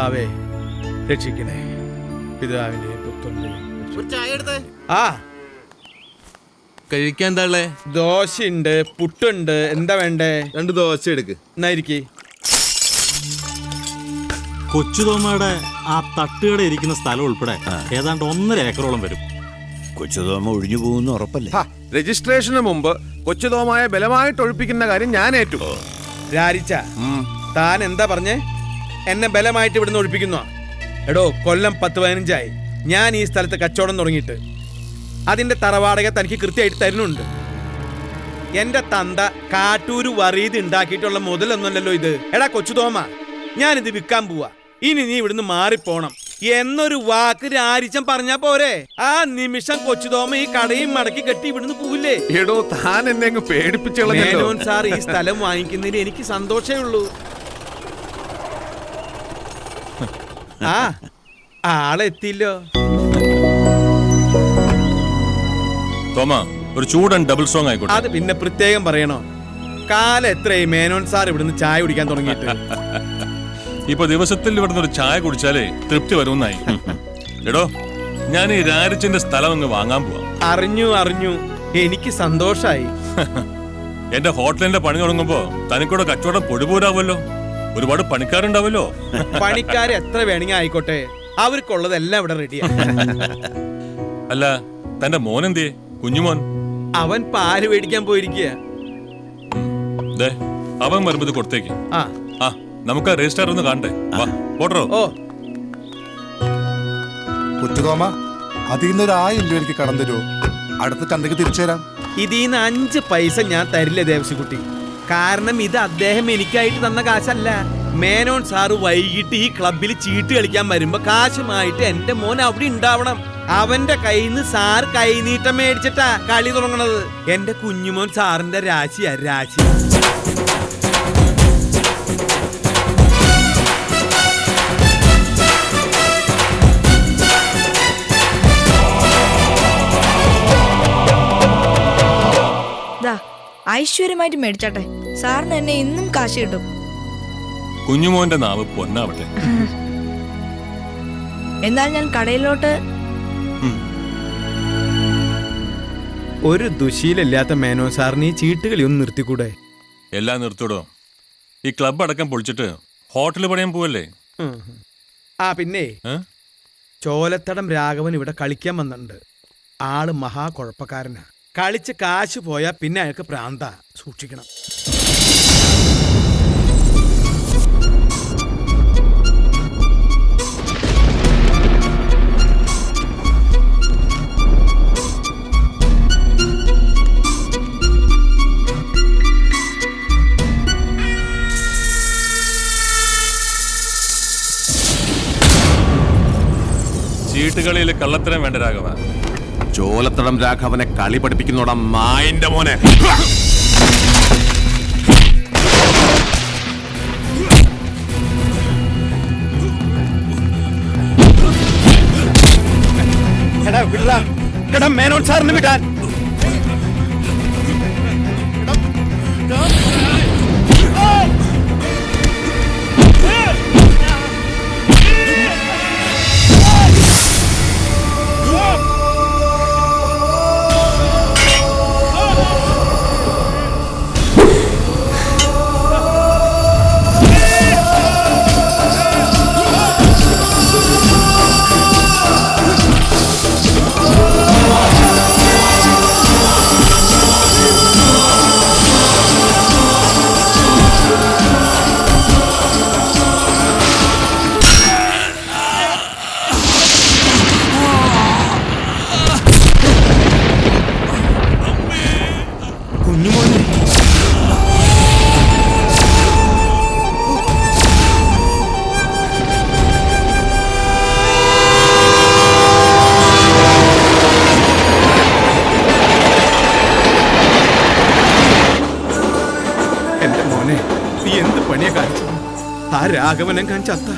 കർത്താവേ രക്ഷിക്കണേ. പിതാവിന്റെയും പുത്രന്റെയും. ആ കഴിക്കാൻ എന്താ ഉള്ളേ? ദോശയുണ്ട്, പുട്ടുണ്ട്. എന്താ വേണ്ടേ? 2 ദോശ എടുക്ക്. എന്നായിരിക്കേ. കൊച്ചുതോമയുടെ ആ തട്ടുകട ഇരിക്കുന്ന സ്ഥലം ഉൾപ്പെടെ ഏതാണ്ട് 1.5 ഏക്കറോളം വരും. കൊച്ചുതോമ ഒഴിഞ്ഞു പോകുന്ന ഉറപ്പല്ലേ? രജിസ്ട്രേഷന് മുമ്പ് കൊച്ചുതോമായ ബലമായിട്ട് ഒഴിപ്പിക്കുന്ന കാര്യം ഞാൻ ഏറ്റു. രാരിച്ച താൻ എന്താ പറഞ്ഞേ? എന്നെ ബലമായിട്ട് ഇവിടുന്ന് ഒഴിപ്പിക്കുന്നോ? എടോ, കൊല്ലം 10-15 ഞാൻ ഈ സ്ഥലത്ത് കച്ചവടം തുടങ്ങിയിട്ട്. അതിന്റെ തറവാടക തനിക്ക് കൃത്യമായിട്ട് തരുന്നുണ്ട്. എന്റെ തന്ത കാട്ടൂര് വറീത് ഉണ്ടാക്കിയിട്ടുള്ള മുതലൊന്നുമല്ലല്ലോ ഇത്. എടാ കൊച്ചുതോമ, ഞാനിത് വിൽക്കാൻ പോവാ. ഇനി നീ ഇവിടുന്ന് മാറിപ്പോണം എന്നൊരു വാക്ക് രാരിച്ചൻ പറഞ്ഞാ പോരെ? ആ നിമിഷം കൊച്ചുതോമ ഈ കടയും മടക്കി കെട്ടി ഇവിടുന്ന് പോവില്ലേ? എടോ, താൻ എന്നെ അങ്ങ് പേടിപ്പിച്ചോളൂ. സാർ, ഈ സ്ഥലം വാങ്ങിക്കുന്നതിന് എനിക്ക് സന്തോഷമേ ഉള്ളൂ. ആ ആളെത്തില്ലോ. തോമ, ഒരു ചൂടൻ ഡബിൾ സോങ് ആയിക്കോട്ടെ. അത് പിന്നെ പ്രത്യേകം പറയണോ? കാലം എത്രയായി മേനോൻ സാർ ഇവിടുന്ന് ചായ കുടിക്കാൻ തുടങ്ങിയിട്ട്? ഇപ്പൊ ദിവസത്തിൽ ഇവിടുന്ന് ഒരു ചായ കുടിച്ചാലേ തൃപ്തി വരുമെന്നായി. എടോ, ഞാൻ ഈ രാരിച്ചന്റെ സ്ഥലം അങ്ങ് വാങ്ങാൻ പോവാ. അറിഞ്ഞു, എനിക്ക് സന്തോഷായി. എന്റെ ഹോട്ടലിന്റെ പണി തുടങ്ങുമ്പോ തനിക്കൂടെ കച്ചവടം പൊടിപോരാവല്ലോ. ഒരുപാട് പണിക്കാരുണ്ടാവല്ലോ. പണിക്കാര് എത്ര വേണമെങ്കിൽ ആയിക്കോട്ടെ, അവർക്കുള്ളതെല്ലാം ഇവിടെ റെഡിയാ. അല്ല, തന്റെ മോൻ എന്തിയെ? കുഞ്ഞുമോൻ അവൻ പാല് മേടിക്കാൻ പോയിരിക്കുക. അവൻ വരുമ്പത് കൊടുത്തേക്ക്. ആ നമുക്ക് രജിസ്റ്റർ ഒന്ന് കാണണ്ടേ? പോട്ടോ. ഓ കൊച്ചുതോമ, അതിൽ 1000 രൂപ എനിക്ക് കടം തരുമോ? അടുത്ത ചന്തക്ക് തിരിച്ചു തരാം. ഇതിന്ന് 5 പൈസ ഞാൻ തരില്ല ദേവസിക്കുട്ടി. കാരണം ഇത് അദ്ദേഹം എനിക്കായിട്ട് തന്ന കാശല്ല. മേനോൻ സാറ് വൈകിട്ട് ഈ ക്ലബിൽ ചീട്ട് കളിക്കാൻ വരുമ്പോ കാശുമായിട്ട് എന്റെ മോൻ അവിടെ ഉണ്ടാവണം. അവന്റെ കയ്യിൽ നിന്ന് സാർ കൈനീട്ടം മേടിച്ചിട്ടാ കളി തുടങ്ങണത്. എന്റെ കുഞ്ഞുമോൻ സാറിന്റെ രാശിയാ, രാശി. ഐശ്വര്യമായിട്ട് മേടിച്ചാട്ടെ. സാറിന് എന്നെ ഇന്നും കാശ് കിട്ടും. കുഞ്ഞുമോന്റെ നാവ് പൊന്നാവട്ടെ. എന്നാൽ ഞാൻ കടയിലോട്ട്. ഒരു ദുശീലില്ലാത്ത മേനോൻ സാറിന് ഈ ചീട്ടുകളി ഒന്ന് നിർത്തിക്കൂടെ? എല്ലാം നിർത്തിടോ. ഈ ക്ലബ് അടക്കം പൊളിച്ചിട്ട് ഹോട്ടൽ പണിയാൻ പോവല്ലേ? ആ പിന്നെ ചോലത്തടം രാഘവൻ ഇവിടെ കളിക്കാൻ വന്നിട്ടുണ്ട്. ആള് മഹാ കുഴപ്പക്കാരനാ. കളിച്ച് കാശ് പോയാ പിന്നെ അയാൾക്ക് പ്രാന്താ. സൂക്ഷിക്കണം. ചീട്ടുകളിയിൽ കള്ളത്തരം വേണ്ട രാഘവ. ചോലത്തടം രാഘവനെ കളി പഠിപ്പിക്കുന്നോടാ മായന്റെ മോനെ. മേനോൻ സാറിന് വിടാൻ. ആ രാഘവനെങ്ങാൻ ചത്ത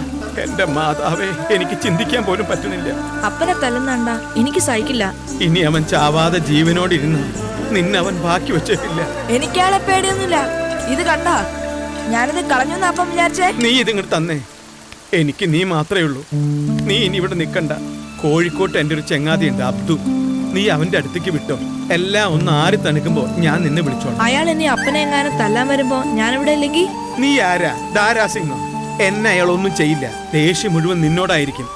എന്റെ മാതാവേ, എനിക്ക് ചിന്തിക്കാൻ പോലും പറ്റുന്നില്ല. അപ്പനെ തല്ലുന്നണ്ട എനിക്ക് സഹിക്കില്ല. ഇനി അവൻ ചാവാതെ ജീവനോടിരുന്ന് നിന്നവൻ ബാക്കി വെച്ചേക്കില്ല. എനിക്കാളെ പേടിയൊന്നുമില്ല. ഇത് കണ്ട ഞാനിത് കളഞ്ഞു അപ്പം വിചാരിച്ചേ. നീ ഇതിങ്ങോട്ട് തന്നേ. എനിക്ക് നീ മാത്രമേ ഉള്ളൂ. നീ ഇനി ഇവിടെ നിൽക്കണ്ട. കോഴിക്കോട്ട് എൻ്റെ ഒരു ചെങ്ങാതിയുണ്ട്, അബ്ദു. നീ അവന്റെ അടുത്തേക്ക് വിട്ടോ. എല്ലാം ഒന്ന് ആറി തണുക്കുമ്പോ ഞാൻ നിന്നെ വിളിച്ചോളാം. അയാൾ എന്നെ അപ്പനെ എങ്ങാനും തല്ലാൻ വരുമ്പോ ഞാൻ ഇവിടെ ഇല്ലെങ്കിൽ നീ ആരാ? ദാരാസിംഗോ? എന്നെ അയാളൊന്നും ചെയ്യില്ല. ദേഷ്യം മുഴുവൻ നിന്നോടായിരിക്കും.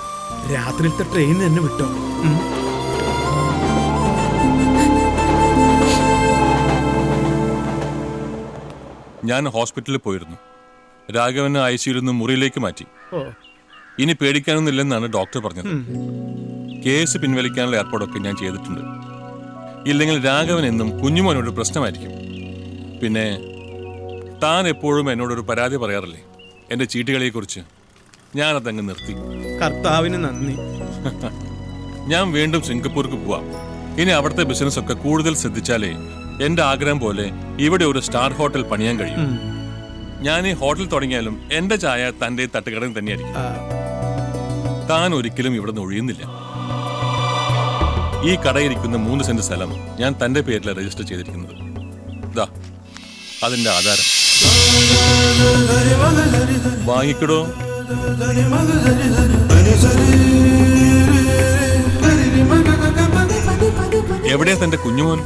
രാത്രിയിലത്തെ ട്രെയിൻ തന്നെ വിട്ടോ. ഞാൻ ഹോസ്പിറ്റലിൽ പോയിരുന്നു. രാഘവനെ ICUയിൽ നിന്ന് മുറിയിലേക്ക് മാറ്റി. ഇനി പേടിക്കാനൊന്നുമില്ലെന്നാണ് ഡോക്ടർ പറഞ്ഞത്. കേസ് പിൻവലിക്കാനുള്ള ഏർപ്പാടൊക്കെ ഞാൻ ചെയ്തിട്ടുണ്ട്. ഇല്ലെങ്കിൽ രാഘവൻ എന്നും കുഞ്ഞുമോനോട് പ്രശ്നമായിരിക്കും. പിന്നെ താൻ എപ്പോഴും എന്നോടൊരു പരാതി പറയാറില്ലേ എൻ്റെ ചീട്ടുകളിയെക്കുറിച്ച്? ഞാനതങ്ങ് നിർത്തി. കർത്താവിന് നന്ദി. ഞാൻ വീണ്ടും സിംഗപ്പൂർക്ക് പോവാം. ഇനി അവിടുത്തെ ബിസിനസ് ഒക്കെ കൂടുതൽ ശ്രദ്ധിച്ചാലേ എൻ്റെ ആഗ്രഹം പോലെ ഇവിടെ ഒരു സ്റ്റാർ ഹോട്ടൽ പണിയാൻ കഴിയും. ഞാൻ ഈ ഹോട്ടൽ തുടങ്ങിയാലും എൻ്റെ ചായ തൻ്റെ തട്ടുകടയിൽ തന്നെയായിരിക്കും. താൻ ഒരിക്കലും ഇവിടെ നിന്ന് ഒഴിയുന്നില്ല. ഈ കടയിരിക്കുന്ന 3 സെന്റ് സ്ഥലം ഞാൻ തൻ്റെ പേരിൽ രജിസ്റ്റർ ചെയ്തിരിക്കുന്നത്. ദാ അതിൻ്റെ ആധാരം വാങ്ങിക്കടോ. എവിടെയാ തൻ്റെ കുഞ്ഞുമോൻ?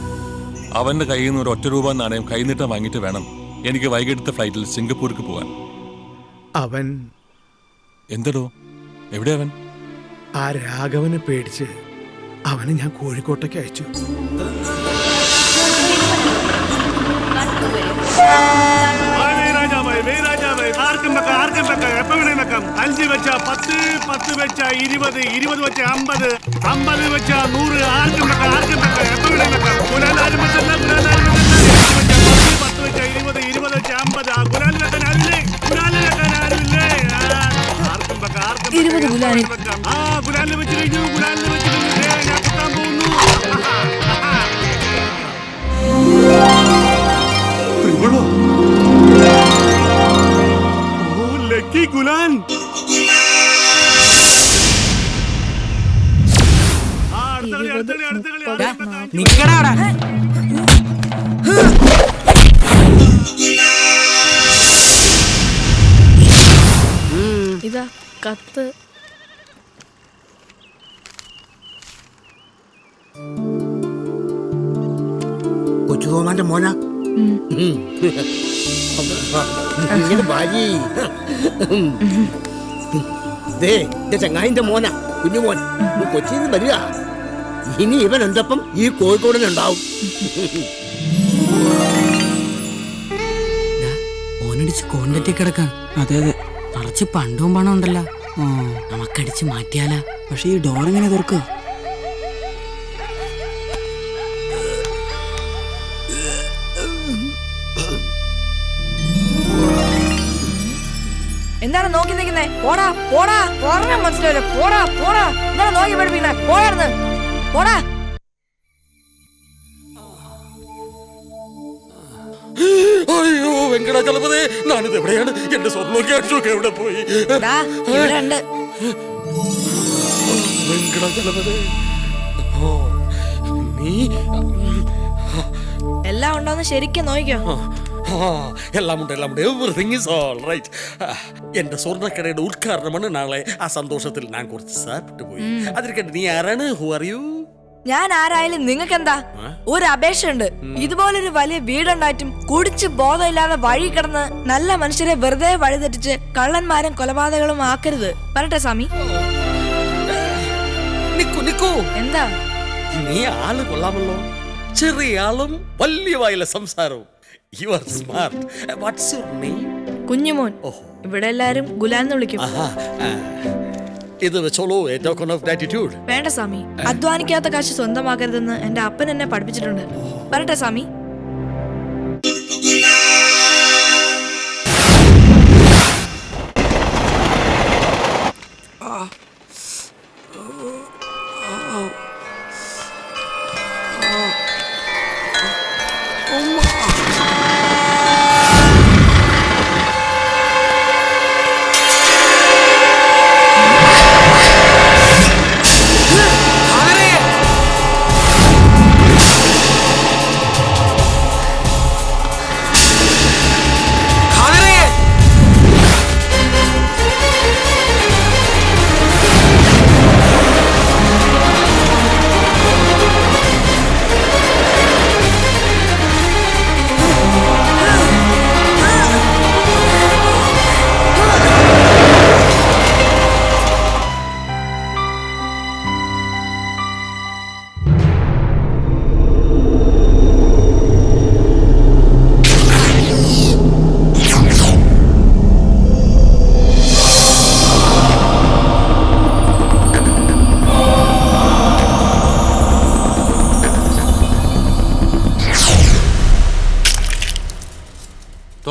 അവന്റെ കയ്യിൽ നിന്ന് ഒരു ₹1 നാണയം കൈനീട്ടം വാങ്ങിയിട്ട് വേണം എനിക്ക് വൈകിട്ടത്തെ ഫ്ലൈറ്റിൽ സിംഗപ്പൂർക്ക് പോകാൻ. അവൻ എന്തടോ? എവിടെ അവൻ? ആ രാഘവനെ പേടിച്ച് അവനെ ഞാൻ കോഴിക്കോട്ടേക്ക് അയച്ചു. ആർക്കും വെക്കാം, ആർക്കും വെക്കാം, എപ്പോ വേണേലും വെക്കാം. 5 വെച്ച 10, 10 വെച്ച 20, 20 വെച്ച 50, 50 വെച്ച 100, ആർക്കും വെക്കാം, ആർക്കും വെക്കാം, എപ്പോ വേണേലും വെക്കാം. ഗുലാലാരും വെച്ചല്ല, ഗുലാലാരും വെച്ചല്ല. 10 വെച്ച 20, 20 വെച്ച 50. ആ ഗുലാൽ വെക്കാൻ ആരില്ലേ? ഗുലാൽ വെക്കാൻ ആരില്ലേ? ആർക്കും വെക്കാം, ആർക്കും വെക്കാം. ആ ഗുലാലിൽ വെച്ച് കഴിഞ്ഞു, ഗുലാലിൽ വെച്ച് കഴിഞ്ഞു. ഞാൻ കുത്താൻ പോകുന്നു. ലക്കി ഗുലാൻ. ഇതാ കത്ത്. കൊച്ചുതോമാന്റെ മോന ഇങ്ങനെ ഭാര്യ ചങ്ങായിന്റെ മോന കുഞ്ഞുമോൻ കൊച്ചിയിൽ നിന്ന് വരിക. ഇനി ഇവൻ എൻ്റെ ഒപ്പം ഈ കോഴിക്കോടിനുണ്ടാവും. ഓനടിച്ച് കോണ്ടറ്റി കിടക്കാൻ. അതെ അതെ, നിറച്ച് പണ്ടും പണം ഉണ്ടല്ലോ. നമുക്കടിച്ച് മാറ്റിയാലാ. പക്ഷെ ഈ ഡോർ എങ്ങനെ തുറക്കുക? എന്താണ് നോക്കി നിൽക്കുന്നേ? പോടാ പോടാ, പറഞ്ഞാ മനസ്സിലാവില്ല. പോടാ പോടാ, എന്താണ് നോക്കി പഠിപ്പിക്കുന്നേ? പോയാർന്ന് പോടാ. അയ്യോ വെങ്കടാചലപതി, ഞാനിത് എവിടെയാണ്? എന്റെ സ്വർണ്ണമൊക്കെ എവിടെ പോയി? ഇവിടെ ഉണ്ട്. വെങ്കടാചലപതി, നീ എല്ലാം ഉണ്ടോന്ന് ശരിക്കും നോക്കിക്കോ. എല്ലാം ഉണ്ട്, എല്ലാം ഉണ്ട്. Everything is all right. എന്റെ സ്വർണ്ണക്കടയുടെ ഉദ്ഘാടനമാണ് നാളെ. ആ സന്തോഷത്തിൽ ഞാൻ കുറച്ച് സാപ്പിട്ട് പോയി. അതിരിക്കട്ടെ, നീ ആരാണ്? Who are you? ഞാൻ ആരായാലും നിങ്ങൾക്ക് എന്താ? ഒരു അപേക്ഷ ഉണ്ട്. ഇതുപോലൊരു വലിയ വീടുണ്ടായിട്ടും കുടിച്ച് ബോധമില്ലാതെ വഴി കിടന്ന് നല്ല മനുഷ്യരെ വെറുതെ വഴിതെറ്റിച്ച് കള്ളന്മാരും കൊലപാതകങ്ങളും ആക്കരുത്. പറട്ടെ സ്വാമി. നിക്കൂ. എന്താ? നീ ആള് കൊള്ളാമല്ലോ. ചെറിയ ആളും വലിയ വായിലെ സംസാരവും. You are smart. What's your name? Kunjumon. ഇവിടെ എല്ലാരും ഗുലാന്ന് വിളിക്കും. ഇത് വെച്ചോളൂ, a token of gratitude. വേണ്ട സ്വാമി, അധ്വാനിക്കാത്ത കാശ് സ്വന്തമാക്കരുതെന്ന് എന്റെ അപ്പൻ എന്നെ പഠിപ്പിച്ചിട്ടുണ്ട്. പറട്ടെ സ്വാമി.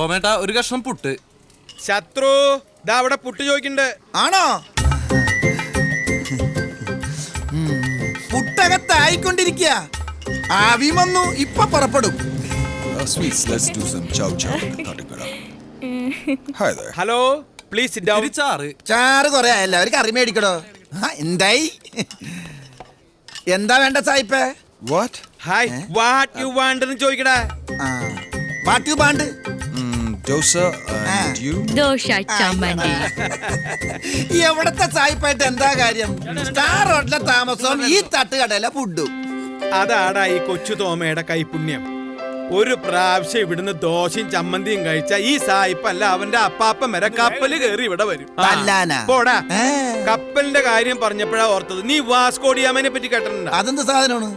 തോമേട്ട ഒരു കഷ്ണം പുട്ട്. ശത്രു ദാ അവിടെ പുട്ട് ചോദിക്കണ്ട്. ആണോ? പുട്ടകത്തായിക്കൊണ്ടിരിക്കുക. ആവി വന്നു, ഇപ്പൊ പുറപ്പെടും. Hello please sit down. ചാറ് ചാറ് കൊറേ ആയല്ലോ, ഒരു കറി മേടിക്കടോ. എന്തായി? എന്താ വേണ്ട സായിപ്പേ? ഹായ് വാട്ട് യു വാണ്ട് എന്ന് ചോദിക്കടാ. What you want? ദോശ ചമ്മന്തി. എവിടത്തെ സായിപ്പായിട്ട് എന്താ കാര്യം? സ്റ്റാർ റോഡിലെ താമസവും ഈ തട്ടുകടയിലെ ഫുഡും. അതാടാ ഈ കൊച്ചു തോമയുടെ കൈപുണ്യം. ഒരു പ്രാവശ്യം ഇവിടുന്ന് ദോശയും ചമ്മന്തിയും കഴിച്ച ഈ സായിപ്പല്ല അവന്റെ അപ്പാപ്പൻ വരെ കപ്പല് കയറി ഇവിടെ വരും. പോടാ. കപ്പലിന്റെ കാര്യം പറഞ്ഞപ്പോഴാ ഓർത്തത്, നീ വാസ്കോഡിയാമനെ പറ്റി കേട്ടിട്ടുണ്ടോ? അതെന്ത് സാധനമാണ്?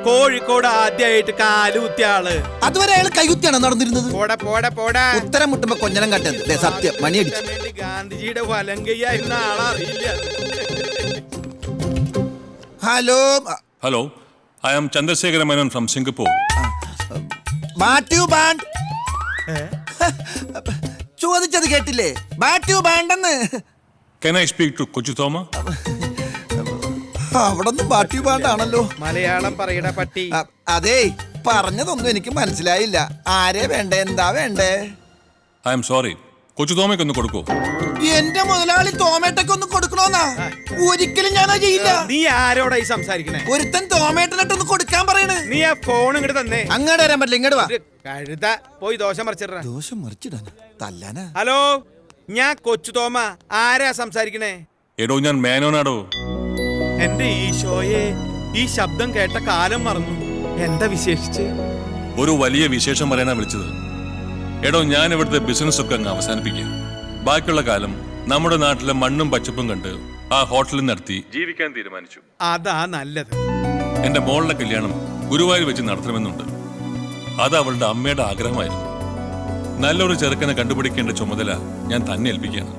കോഴിക്കോട് ആദ്യമായിട്ട് കാല് കുത്തിയ ആള്. അതുവരെ അയാൾ കൈകുത്തിയാണോ നടന്നിരുന്നത്? പോടാ പോടാ പോടാ. ഉത്തരം മുട്ടുമ്പോ കൊഞ്ഞനം കട്ടത് സത്യം. മണിയടിച്ചു. ഗാന്ധിജിയുടെ വലങ്കയ്യായിരുന്ന ആളറിയില്ല. Hello hello, I am Chandrasekhara Menon from Singapore. What you want? ചോദിച്ചത് കേട്ടില്ലേ? വാട്ട് യു വാണ്ടെന്ന്. Can I speak to Kochu Thoma? അവിടെ ഒന്നും വാട്ട് യു വാണ്ടാണല്ലോ. മലയാളം പറയട പട്ടി. അതേ, പറഞ്ഞതൊന്നും എനിക്ക് മനസ്സിലായില്ല. ആരെ വേണ്ടേ? എന്താ വേണ്ടേ? ഐ എം സോറി, കൊച്ചു തോമയ്ക്കൊന്ന് കൊടുക്കൂ. എന്റെ മുതലാളി തോമേട്ടൊക്കെ കൊടുക്കണോന്നാ? ഒരിക്കലും ഞാനാ ചെയ്യില്ല. നീ ആരോടാ ഈ സംസാരിക്കണേ? ഒരുത്തൻ തോമേട്ടനായിട്ടൊന്ന് കൊടുക്കാൻ പറയണേ. നീ ആ ഫോൺ ഇങ്ങോട്ട് തന്നേ. അങ്ങോട്ട് വരാൻ പറ്റില്ല, ഇങ്ങോട്ട് വാ. കഴുത പോയി ദോശ മറിച്ചിട. ദോശ മറിച്ചിടാനാ? തല്ലാനാ? ഹലോ, ഞാൻ കൊച്ചു തോമ. ആരാ സംസാരിക്കണേ? എടോ, ഞാൻ മേനോനാടോ. എന്റെ ഈശോയെ, ഈ ശബ്ദം കേട്ട കാലം മറന്നു. എന്താ വിശേഷിച്ച്? ഒരു വലിയ വിശേഷം പറയാനാ വിളിച്ചത്. എടോ, ഞാൻ ഇവിടുത്തെ ബിസിനസ് ഒക്കെ അങ്ങ് അവസാനിപ്പിക്കുക. ബാക്കിയുള്ള കാലം നമ്മുടെ നാട്ടിലെ മണ്ണും പച്ചപ്പും കണ്ട് ആ ഹോട്ടലിൽ നടത്തി ജീവിക്കാൻ തീരുമാനിച്ചു. അതാ നല്ലത്. എന്റെ മോളുടെ കല്യാണം ഗുരുവായൂർ വെച്ച് നടത്തണമെന്നുണ്ട്. അത് അവളുടെ അമ്മയുടെ ആഗ്രഹമായിരുന്നു. നല്ലൊരു ചെറുക്കനെ കണ്ടുപിടിക്കേണ്ട ചുമതല ഞാൻ തന്നെ ഏൽപ്പിക്കുകയാണ്.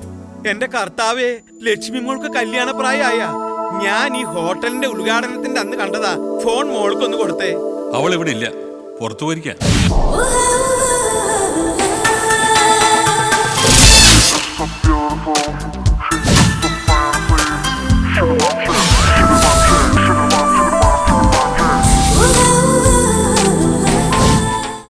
എന്റെ കർത്താവേ, ലക്ഷ്മി മോൾക്ക് കല്യാണ പ്രായമായ. ഞാൻ ഈ ഹോട്ടലിന്റെ ഉദ്ഘാടനത്തിന്റെ അന്ന് കണ്ടതാ. ഫോൺ മോൾക്കൊന്ന് കൊടുത്തേ. അവൾ ഇവിടെ ഇല്ല, പുറത്തു പോയിരിക്കാൻ.